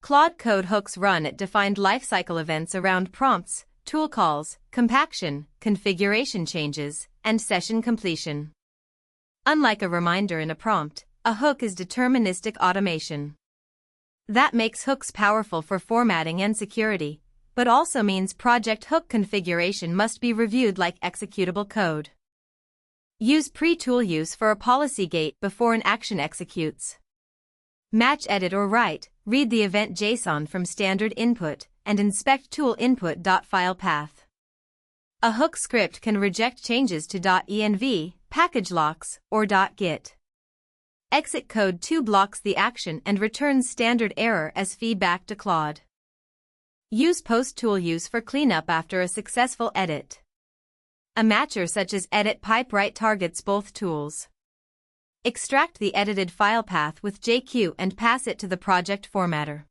Claude Code hooks run at defined lifecycle events around prompts, tool calls, compaction, configuration changes, and session completion. Unlike a reminder in a prompt, a hook is deterministic automation. That makes hooks powerful for formatting and security, but also means project hook configuration must be reviewed like executable code. Use PreToolUse for a policy gate before an action executes. Match, edit or write, read the event JSON from standard input, and inspect tool input.file path. A hook script can reject changes to .env, package locks, or .git. Exit code 2 blocks the action and returns standard error as feedback to Claude. Use PostToolUse for cleanup after a successful edit. A matcher such as edit pipe right targets both tools. Extract the edited file path with JQ and pass it to the project formatter.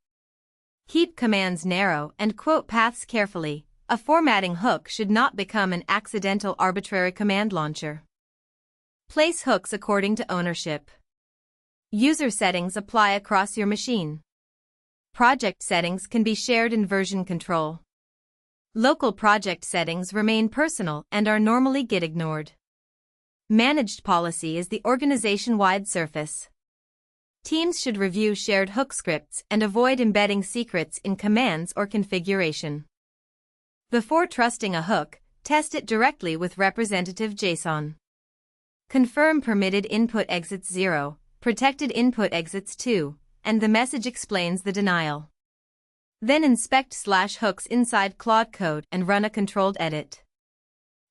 Keep commands narrow and quote paths carefully. A formatting hook should not become an accidental arbitrary command launcher. Place hooks according to ownership. User settings apply across your machine. Project settings can be shared in version control. Local project settings remain personal and are normally Git ignored. Managed policy is the organization-wide surface. Teams should review shared hook scripts and avoid embedding secrets in commands or configuration. Before trusting a hook, test it directly with representative JSON. Confirm permitted input exits 0, protected input exits 2, and the message explains the denial. Then inspect /hooks inside Claude Code and run a controlled edit.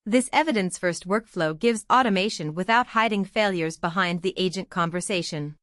This evidence-first workflow gives automation without hiding failures behind the agent conversation.